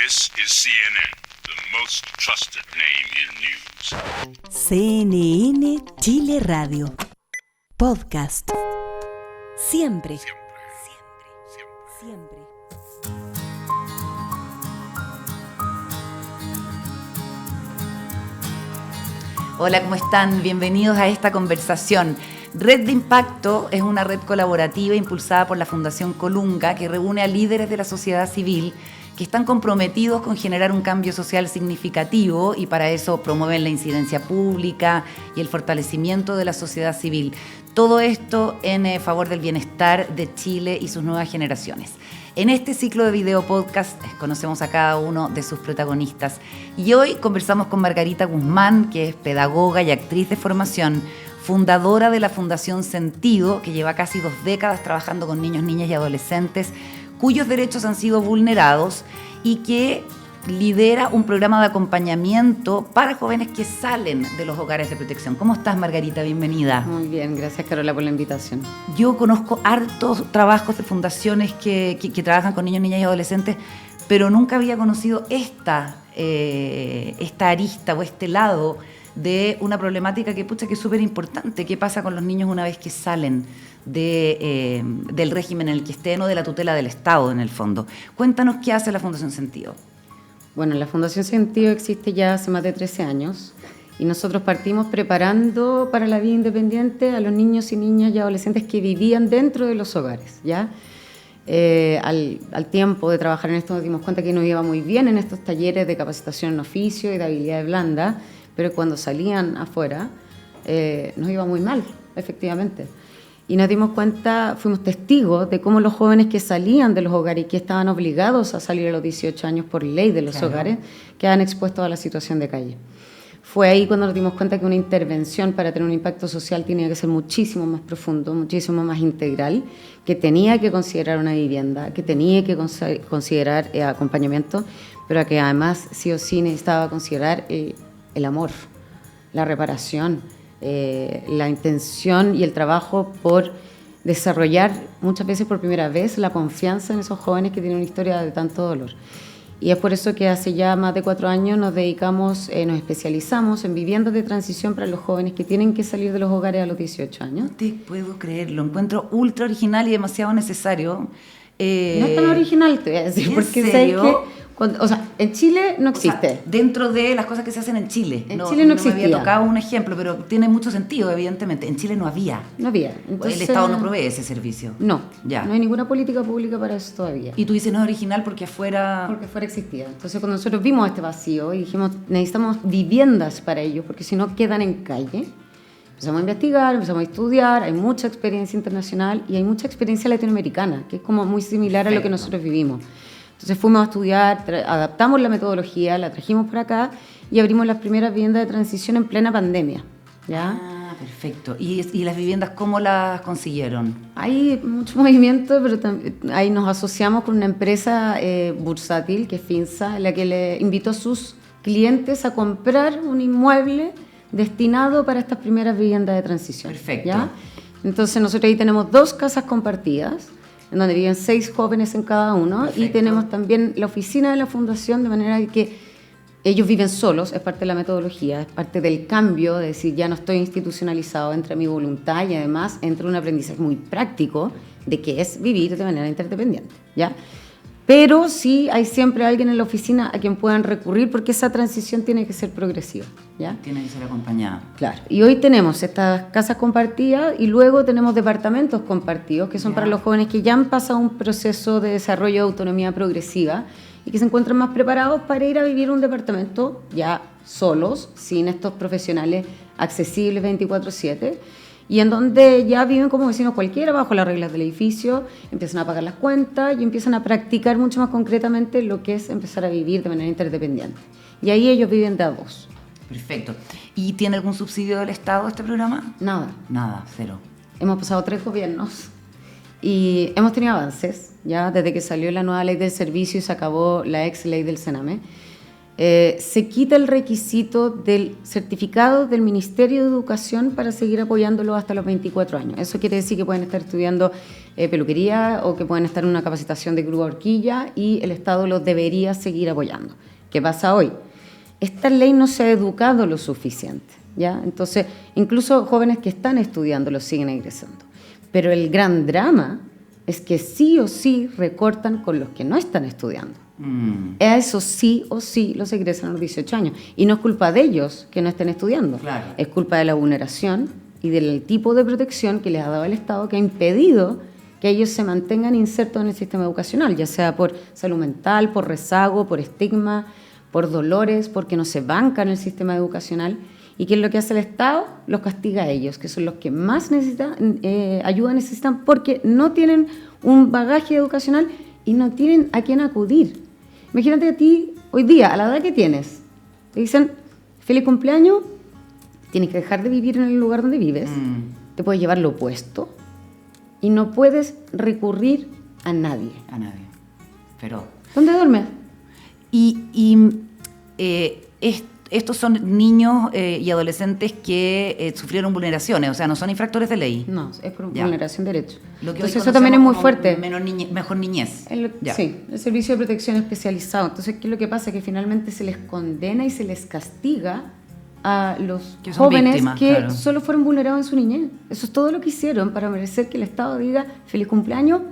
This is CNN, the most trusted name in news. CNN Chile Radio. Podcast. Siempre. Siempre. Hola, ¿cómo están? Bienvenidos a esta conversación. Red de Impacto es una red colaborativa impulsada por la Fundación Colunga que reúne a líderes de la sociedad civil que están comprometidos con generar un cambio social significativo y para eso promueven la incidencia pública y el fortalecimiento de la sociedad civil. Todo esto en favor del bienestar de Chile y sus nuevas generaciones. En este ciclo de video podcast conocemos a cada uno de sus protagonistas y hoy conversamos con Margarita Guzmán, que es pedagoga y actriz de formación, fundadora de la Fundación Sentido, que lleva casi 2 décadas trabajando con niños, niñas y adolescentes cuyos derechos han sido vulnerados y que lidera un programa de acompañamiento para jóvenes que salen de los hogares de protección. ¿Cómo estás, Margarita? Bienvenida. Muy bien, gracias, Carola, por la invitación. Yo conozco hartos trabajos de fundaciones que trabajan con niños, niñas y adolescentes, pero nunca había conocido esta arista o este lado de una problemática que es súper importante. ¿Qué pasa con los niños una vez que salen del régimen en el que estén o de la tutela del Estado, en el fondo? Cuéntanos qué hace la Fundación Sentido. Bueno, la Fundación Sentido existe ya hace más de 13 años y nosotros partimos preparando para la vida independiente a los niños y niñas y adolescentes que vivían dentro de los hogares, ¿ya? Al tiempo de trabajar en esto nos dimos cuenta que nos iba muy bien en estos talleres de capacitación en oficio y de habilidades blandas, pero cuando salían afuera nos iba muy mal, efectivamente. Y nos dimos cuenta, fuimos testigos de cómo los jóvenes que salían de los hogares y que estaban obligados a salir a los 18 años por ley de los hogares, quedaban expuestos a la situación de calle. Fue ahí cuando nos dimos cuenta que una intervención para tener un impacto social tenía que ser muchísimo más profundo, muchísimo más integral, que tenía que considerar una vivienda, que tenía que considerar acompañamiento, pero que además sí o sí necesitaba considerar el amor, la reparación, la intención y el trabajo por desarrollar muchas veces por primera vez la confianza en esos jóvenes que tienen una historia de tanto dolor. Y es por eso que hace ya más de 4 años nos especializamos en viviendas de transición para los jóvenes que tienen que salir de los hogares a los 18 años. No te puedo creer, lo encuentro ultra original y demasiado necesario. No es tan original, te voy a decir, porque serio? sé que en Chile no existe. O sea, dentro de las cosas que se hacen en Chile. En Chile no existía. Me había tocado un ejemplo, pero tiene mucho sentido, evidentemente. En Chile no había. No había. Entonces, el Estado no provee ese servicio. No, ya. No hay ninguna política pública para eso todavía. Y tú dices no es original porque afuera... Porque afuera existía. Entonces cuando nosotros vimos este vacío y dijimos necesitamos viviendas para ellos, porque si no quedan en calle, empezamos a investigar, empezamos a estudiar, hay mucha experiencia internacional y hay mucha experiencia latinoamericana, que es como muy similar a lo que nosotros vivimos. Entonces fuimos a estudiar, adaptamos la metodología, la trajimos por acá y abrimos las primeras viviendas de transición en plena pandemia, ¿ya? Ah, perfecto. ¿Y las viviendas cómo las consiguieron? Hay mucho movimiento, pero ahí nos asociamos con una empresa bursátil, que es Finsa, en la que le invitó a sus clientes a comprar un inmueble destinado para estas primeras viviendas de transición. Perfecto. ¿Ya? Entonces nosotros ahí tenemos 2 casas compartidas, en donde viven 6 jóvenes en cada uno. Perfecto. Y tenemos también la oficina de la fundación, de manera que ellos viven solos, es parte de la metodología, es parte del cambio, de decir, ya no estoy institucionalizado, entre mi voluntad y además entre un aprendizaje muy práctico de qué es vivir de manera interdependiente, ¿ya? Pero sí hay siempre alguien en la oficina a quien puedan recurrir porque esa transición tiene que ser progresiva, ¿ya? Tiene que ser acompañada. Claro. Y hoy tenemos estas casas compartidas y luego tenemos departamentos compartidos que son para los jóvenes que ya han pasado un proceso de desarrollo de autonomía progresiva y que se encuentran más preparados para ir a vivir un departamento ya solos, sin estos profesionales accesibles 24/7. Y en donde ya viven como vecinos cualquiera, bajo las reglas del edificio, empiezan a pagar las cuentas y empiezan a practicar mucho más concretamente lo que es empezar a vivir de manera interdependiente. Y ahí ellos viven de a 2. Perfecto. ¿Y tiene algún subsidio del Estado este programa? Nada. Nada, cero. Hemos pasado 3 gobiernos y hemos tenido avances, ya desde que salió la nueva ley del servicio y se acabó la ex ley del Sename. se quita el requisito del certificado del Ministerio de Educación para seguir apoyándolo hasta los 24 años. Eso quiere decir que pueden estar estudiando peluquería o que pueden estar en una capacitación de grúa horquilla y el Estado los debería seguir apoyando. ¿Qué pasa hoy? Esta ley no se ha educado lo suficiente, ¿ya? Entonces, incluso jóvenes que están estudiando los siguen ingresando. Pero el gran drama es que sí o sí recortan con los que no están estudiando. A eso sí o sí los egresan a los 18 años. Y no es culpa de ellos que no estén estudiando. Claro. Es culpa de la vulneración y del tipo de protección que les ha dado el Estado, que ha impedido que ellos se mantengan insertos en el sistema educacional, ya sea por salud mental, por rezago, por estigma, por dolores, porque no se bancan el sistema educacional. ¿Y qué es lo que hace el Estado? Los castiga a ellos, que son los que más ayuda necesitan, porque no tienen un bagaje educacional y no tienen a quién acudir. Imagínate a ti, hoy día, a la edad que tienes, te dicen, feliz cumpleaños, tienes que dejar de vivir en el lugar donde vives, te puedes llevar lo opuesto y no puedes recurrir a nadie. A nadie. Pero... ¿Dónde duermes? Estos son niños y adolescentes que sufrieron vulneraciones, o sea, no son infractores de ley. No, es por Ya. vulneración de derechos. Lo que Entonces hoy eso también es muy conocemos fuerte. como mejor niñez. Ya. Sí, el servicio de protección especializado. Entonces, ¿qué es lo que pasa? Que finalmente se les condena y se les castiga a los Que son jóvenes víctimas, que claro. solo fueron vulnerados en su niñez. Eso es todo lo que hicieron para merecer que el Estado diga, feliz cumpleaños,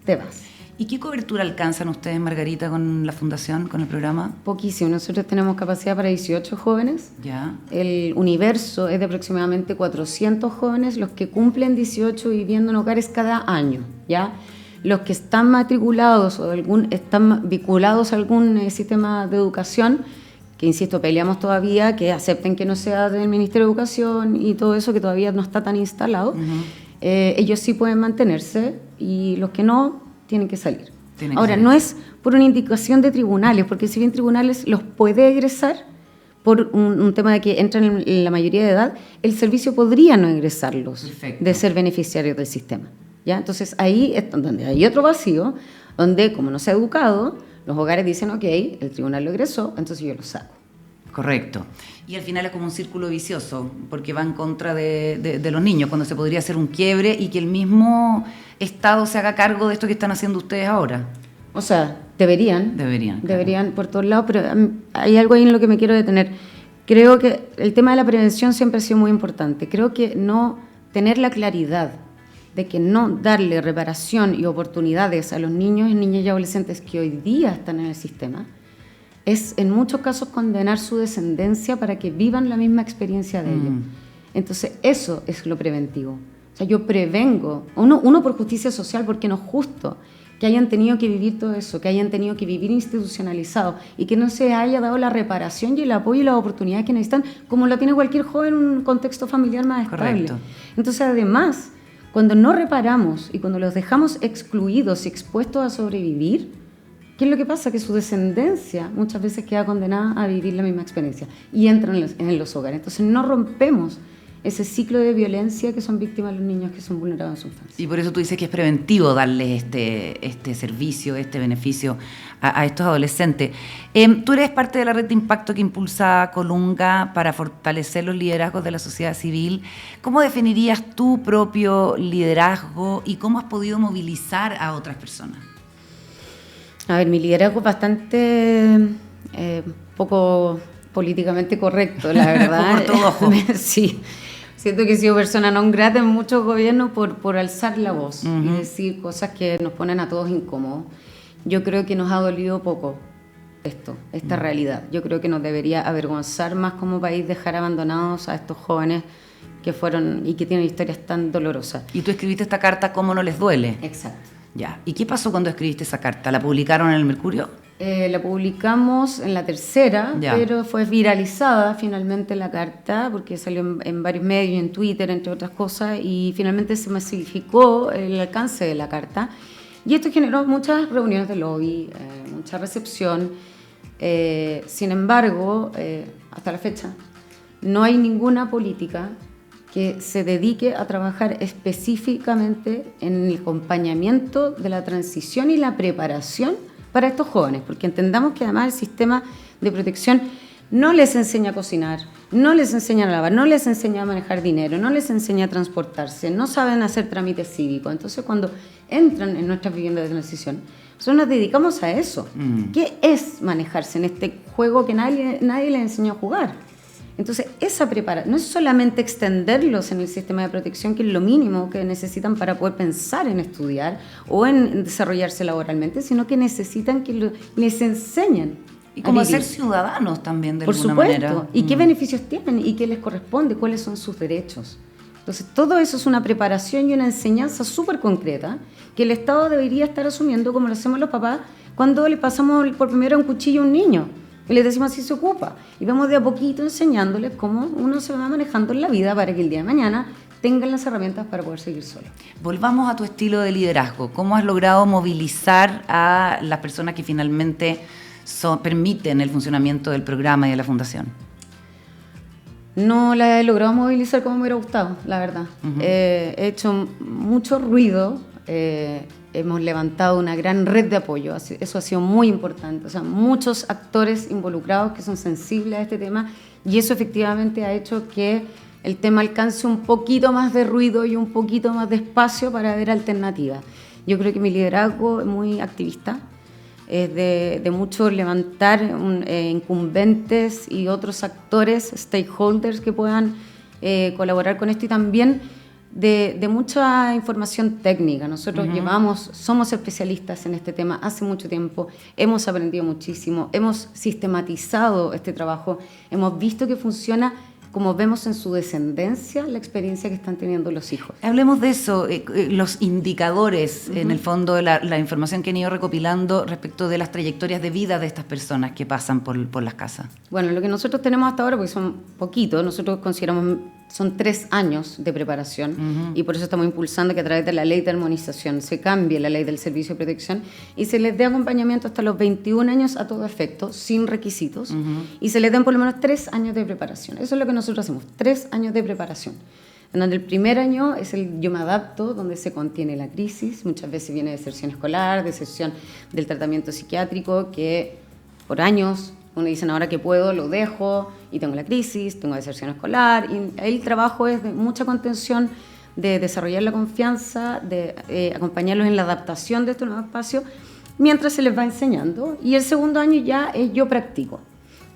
te vas. ¿Y qué cobertura alcanzan ustedes, Margarita, con la fundación, con el programa? Poquísimo. Nosotros tenemos capacidad para 18 jóvenes. Ya. El universo es de aproximadamente 400 jóvenes, los que cumplen 18 viviendo en hogares cada año, ¿ya? Los que están matriculados o están vinculados a algún sistema de educación, que insisto, peleamos todavía, que acepten que no sea del Ministerio de Educación y todo eso, que todavía no está tan instalado, ellos sí pueden mantenerse y los que no, tienen que salir. Ahora, no es por una indicación de tribunales, porque si bien tribunales los puede egresar por un tema de que entran en la mayoría de edad, el servicio podría no egresarlos. Perfecto. De ser beneficiarios del sistema, ¿ya? Entonces ahí es donde hay otro vacío, donde como no se ha educado, los hogares dicen, ok, el tribunal lo egresó, entonces yo lo saco. Correcto. Y al final es como un círculo vicioso, porque va en contra de los niños, cuando se podría hacer un quiebre y que el mismo Estado se haga cargo de esto que están haciendo ustedes ahora. O sea, deberían. Deberían, claro. Deberían por todos lados, pero hay algo ahí en lo que me quiero detener. Creo que el tema de la prevención siempre ha sido muy importante. Creo que no tener la claridad de que no darle reparación y oportunidades a los niños, niñas y adolescentes que hoy día están en el sistema, es en muchos casos condenar su descendencia para que vivan la misma experiencia de ellos. Entonces eso es lo preventivo. O sea, yo prevengo, uno por justicia social, porque no es justo que hayan tenido que vivir todo eso, que hayan tenido que vivir institucionalizados y que no se haya dado la reparación y el apoyo y las oportunidades que necesitan, como la tiene cualquier joven en un contexto familiar más estable. Correcto. Entonces, además, cuando no reparamos y cuando los dejamos excluidos y expuestos a sobrevivir, ¿qué es lo que pasa? Que su descendencia muchas veces queda condenada a vivir la misma experiencia y entran en los hogares. Entonces no rompemos ese ciclo de violencia que son víctimas los niños que son vulnerados en su infancia. Y por eso tú dices que es preventivo darles este servicio, este beneficio a estos adolescentes. Tú eres parte de la red de impacto que impulsa Colunga para fortalecer los liderazgos de la sociedad civil. ¿Cómo definirías tu propio liderazgo y cómo has podido movilizar a otras personas? A ver, mi liderazgo es bastante poco políticamente correcto, la verdad. Poco ortodoxo. Sí. Siento que he sido persona non grata en muchos gobiernos por alzar la voz y decir cosas que nos ponen a todos incómodos. Yo creo que nos ha dolido poco esta realidad. Yo creo que nos debería avergonzar más como país dejar abandonados a estos jóvenes que fueron y que tienen historias tan dolorosas. Y tú escribiste esta carta, ¿cómo no les duele? Exacto. Ya. ¿Y qué pasó cuando escribiste esa carta? ¿La publicaron en el Mercurio? La publicamos en la tercera, Ya. pero fue viralizada finalmente la carta, porque salió en varios medios, en Twitter, entre otras cosas, y finalmente se masificó el alcance de la carta. Y esto generó muchas reuniones de lobby, mucha recepción. Sin embargo, hasta la fecha, no hay ninguna política que se dedique a trabajar específicamente en el acompañamiento de la transición y la preparación para estos jóvenes, porque entendamos que además el sistema de protección no les enseña a cocinar, no les enseña a lavar, no les enseña a manejar dinero, no les enseña a transportarse, no saben hacer trámites cívicos. Entonces, cuando entran en nuestras viviendas de transición, nosotros nos dedicamos a eso. ¿Qué es manejarse en este juego que nadie les enseñó a jugar? Entonces, esa preparación no es solamente extenderlos en el sistema de protección, que es lo mínimo que necesitan para poder pensar en estudiar o en desarrollarse laboralmente, sino que necesitan que les enseñen. Y como ser ciudadanos también, de alguna manera. Por supuesto. ¿Y qué beneficios tienen? ¿Y qué les corresponde? ¿Cuáles son sus derechos? Entonces, todo eso es una preparación y una enseñanza súper concreta que el Estado debería estar asumiendo, como lo hacemos los papás, cuando le pasamos por primero un cuchillo a un niño. Y les decimos así se ocupa. Y vamos de a poquito enseñándoles cómo uno se va manejando en la vida para que el día de mañana tengan las herramientas para poder seguir solo. Volvamos a tu estilo de liderazgo. ¿Cómo has logrado movilizar a las personas que finalmente permiten el funcionamiento del programa y de la fundación? No la he logrado movilizar como me hubiera gustado, la verdad. He hecho mucho ruido, hemos levantado una gran red de apoyo, eso ha sido muy importante. O sea, muchos actores involucrados que son sensibles a este tema, y eso efectivamente ha hecho que el tema alcance un poquito más de ruido y un poquito más de espacio para ver alternativas. Yo creo que mi liderazgo es muy activista, es de mucho levantar incumbentes y otros actores, stakeholders que puedan colaborar con esto, y también de mucha información técnica. Nosotros somos especialistas en este tema hace mucho tiempo, hemos aprendido muchísimo, hemos sistematizado este trabajo, hemos visto que funciona, como vemos en su descendencia, la experiencia que están teniendo los hijos. Hablemos de eso, los indicadores, en el fondo, la información que han ido recopilando respecto de las trayectorias de vida de estas personas que pasan por las casas. Bueno, lo que nosotros tenemos hasta ahora, porque son poquitos, nosotros consideramos son 3 años de preparación, y por eso estamos impulsando que a través de la ley de armonización se cambie la ley del servicio de protección y se les dé acompañamiento hasta los 21 años a todo efecto, sin requisitos, y se les den por lo menos 3 años de preparación. Eso es lo que nosotros hacemos, 3 años de preparación, en donde el primer año es el yo me adapto, donde se contiene la crisis, muchas veces viene de deserción escolar, deserción del tratamiento psiquiátrico, que por años uno dice, ahora que puedo, lo dejo, y tengo la crisis, tengo deserción escolar, y ahí el trabajo es de mucha contención, de desarrollar la confianza, de acompañarlos en la adaptación de estos nuevos espacios, mientras se les va enseñando, y el segundo año ya es yo practico.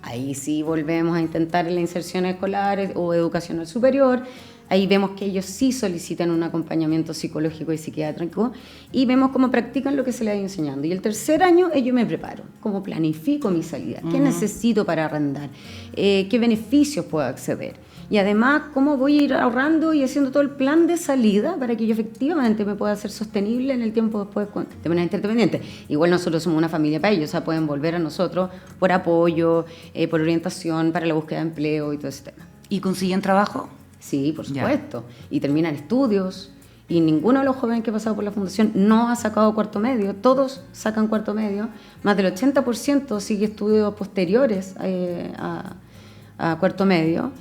Ahí sí volvemos a intentar la inserción escolar o educacional superior. Ahí vemos que ellos sí solicitan un acompañamiento psicológico y psiquiátrico, y vemos cómo practican lo que se les ha ido enseñando. Y el tercer año yo me preparo, cómo planifico mi salida, qué necesito para arrendar, qué beneficios puedo acceder. Y además, cómo voy a ir ahorrando y haciendo todo el plan de salida para que yo efectivamente me pueda hacer sostenible en el tiempo después de manera interdependiente. Igual nosotros somos una familia para ellos, o sea, pueden volver a nosotros por apoyo, por orientación, para la búsqueda de empleo y todo ese tema. ¿Y consiguen trabajo? Sí, por supuesto. Y terminan estudios. Y ninguno de los jóvenes que ha pasado por la fundación no ha sacado cuarto medio. Todos sacan cuarto medio. Más del 80% sigue estudios posteriores a cuarto medio.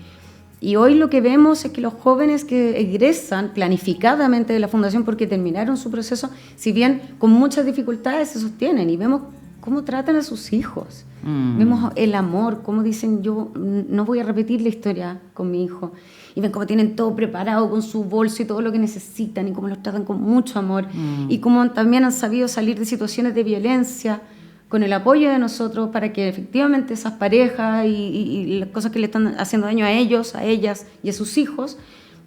Y hoy lo que vemos es que los jóvenes que egresan planificadamente de la fundación porque terminaron su proceso, si bien con muchas dificultades, se sostienen. Y vemos cómo tratan a sus hijos. Vemos el amor, cómo dicen, yo no voy a repetir la historia con mi hijo. Y ven cómo tienen todo preparado con su bolso y todo lo que necesitan, y cómo los tratan con mucho amor. Y cómo también han sabido salir de situaciones de violencia con el apoyo de nosotros, para que efectivamente esas parejas y las cosas que le están haciendo daño a ellos, a ellas y a sus hijos,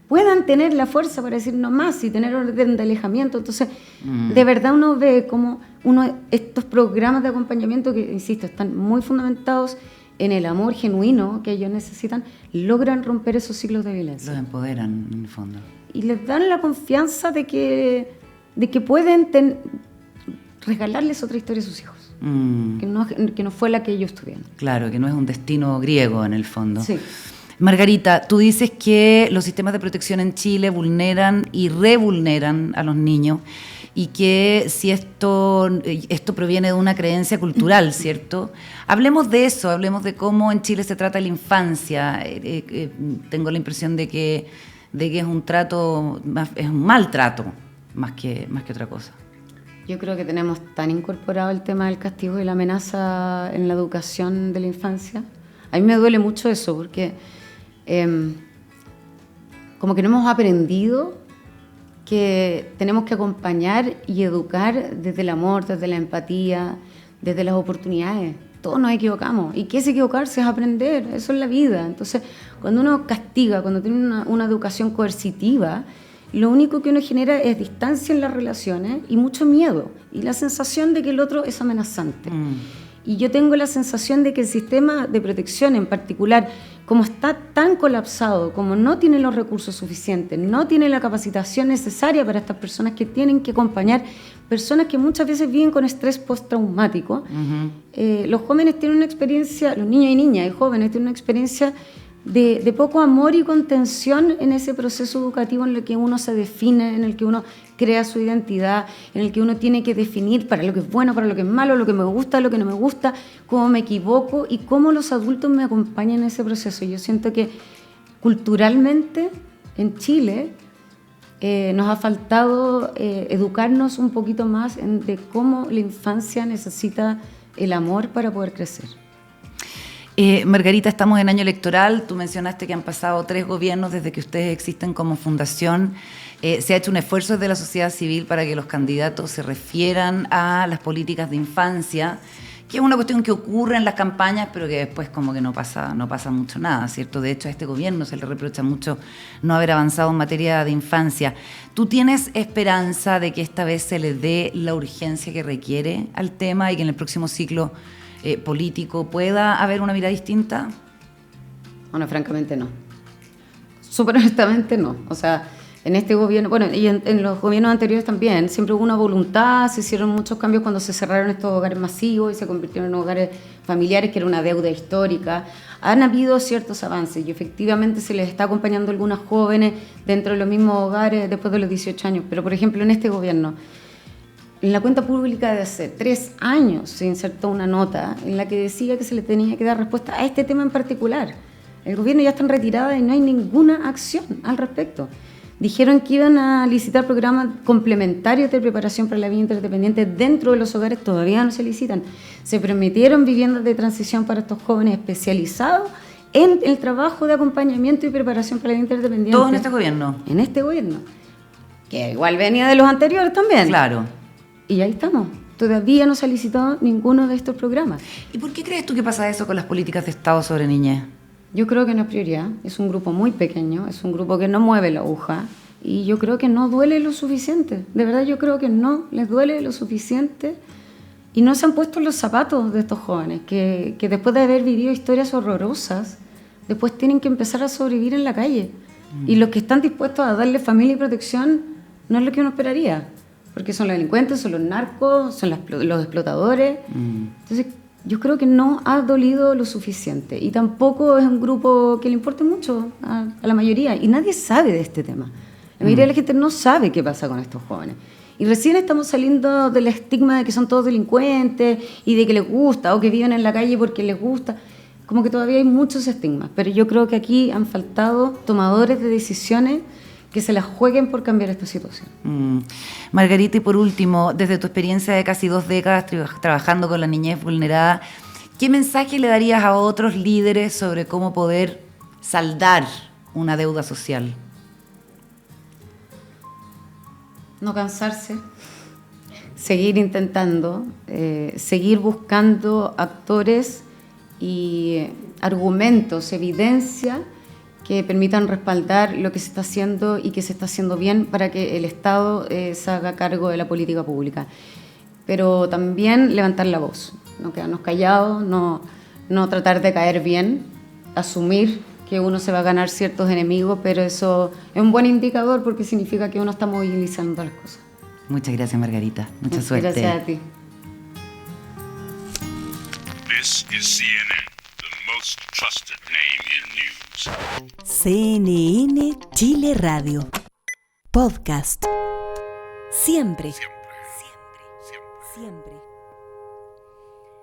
puedan tener la fuerza para decir no más y tener orden de alejamiento. Entonces, de verdad uno ve cómo estos programas de acompañamiento, que, insisto, están muy fundamentados en el amor genuino que ellos necesitan, logran romper esos ciclos de violencia. Los empoderan, en el fondo. Y les dan la confianza de que pueden regalarles otra historia a sus hijos, que no fue la que ellos tuvieron. Claro, que no es un destino griego, en el fondo. Sí. Margarita, tú dices que los sistemas de protección en Chile vulneran y revulneran a los niños, y que si esto proviene de una creencia cultural, ¿cierto? Hablemos de eso, hablemos de cómo en Chile se trata la infancia. Tengo la impresión de que es un trato, es un maltrato más que otra cosa. Yo creo que tenemos tan incorporado el tema del castigo y la amenaza en la educación de la infancia. A mí me duele mucho eso porque como que no hemos aprendido que tenemos que acompañar y educar desde el amor, desde la empatía, desde las oportunidades. Todos nos equivocamos. ¿Y qué es equivocarse? Es aprender. Eso es la vida. Entonces, cuando uno castiga, cuando tiene una educación coercitiva, lo único que uno genera es distancia en las relaciones y mucho miedo. Y la sensación de que el otro es amenazante. Y yo tengo la sensación de que el sistema de protección en particular, como está tan colapsado, como no tiene los recursos suficientes, no tiene la capacitación necesaria para estas personas que tienen que acompañar, personas que muchas veces viven con estrés postraumático, los jóvenes tienen una experiencia, los niños y niñas y jóvenes tienen una experiencia de poco amor y contención en ese proceso educativo en el que uno se define, en el que uno crea su identidad, en el que uno tiene que definir para lo que es bueno, para lo que es malo, lo que me gusta, lo que no me gusta, cómo me equivoco y cómo los adultos me acompañan en ese proceso. Yo siento que culturalmente en Chile nos ha faltado educarnos un poquito más de cómo la infancia necesita el amor para poder crecer. Margarita, estamos en año electoral. Tú mencionaste que han pasado 3 gobiernos desde que ustedes existen como fundación. Se ha hecho un esfuerzo desde la sociedad civil para que los candidatos se refieran a las políticas de infancia, que es una cuestión que ocurre en las campañas, pero que después como que no pasa mucho nada, ¿cierto? De hecho, a este gobierno se le reprocha mucho no haber avanzado en materia de infancia. ¿Tú tienes esperanza de que esta vez se le dé la urgencia que requiere al tema y que en el próximo ciclo político pueda haber una mirada distinta? Bueno, francamente no. Súper honestamente no. O sea, en este gobierno, bueno, y en los gobiernos anteriores también, siempre hubo una voluntad, se hicieron muchos cambios cuando se cerraron estos hogares masivos y se convirtieron en hogares familiares, que era una deuda histórica. Han habido ciertos avances y efectivamente se les está acompañando a algunas jóvenes dentro de los mismos hogares después de los 18 años. Pero, por ejemplo, en este gobierno, en la cuenta pública de hace 3 años se insertó una nota en la que decía que se le tenía que dar respuesta a este tema en particular. El gobierno ya está en retirada y no hay ninguna acción al respecto. Dijeron que iban a licitar programas complementarios de preparación para la vida interdependiente dentro de los hogares, todavía no se licitan. Se permitieron viviendas de transición para estos jóvenes especializados en el trabajo de acompañamiento y preparación para la vida interdependiente. ¿Todo en este gobierno? En este gobierno, que igual venía de los anteriores también. Claro. Y ahí estamos. Todavía no se ha licitado ninguno de estos programas. ¿Y por qué crees tú que pasa eso con las políticas de Estado sobre niñez? Yo creo que no es prioridad. Es un grupo muy pequeño, es un grupo que no mueve la aguja. Y yo creo que no duele lo suficiente. De verdad yo creo que no les duele lo suficiente. Y no se han puesto en los zapatos de estos jóvenes, que después de haber vivido historias horrorosas, después tienen que empezar a sobrevivir en la calle. Y los que están dispuestos a darle familia y protección no es lo que uno esperaría. Porque son los delincuentes, son los narcos, son los explotadores. Entonces, yo creo que no ha dolido lo suficiente. Y tampoco es un grupo que le importe mucho a la mayoría. Y nadie sabe de este tema. La mayoría de la gente no sabe qué pasa con estos jóvenes. Y recién estamos saliendo del estigma de que son todos delincuentes y de que les gusta o que viven en la calle porque les gusta. Como que todavía hay muchos estigmas. Pero yo creo que aquí han faltado tomadores de decisiones que se las jueguen por cambiar esta situación. Margarita, y por último, desde tu experiencia de casi 2 décadas trabajando con la niñez vulnerada, ¿qué mensaje le darías a otros líderes sobre cómo poder saldar una deuda social? No cansarse, seguir intentando, seguir buscando actores y argumentos, evidencia que permitan respaldar lo que se está haciendo y que se está haciendo bien para que el Estado se haga cargo de la política pública. Pero también levantar la voz, no quedarnos callados, no tratar de caer bien, asumir que uno se va a ganar ciertos enemigos, pero eso es un buen indicador porque significa que uno está movilizando las cosas. Muchas gracias, Margarita. Mucha suerte. Gracias a ti. This is CNN, the most trusted name in news. CNN Chile Radio. Podcast. Siempre. Siempre.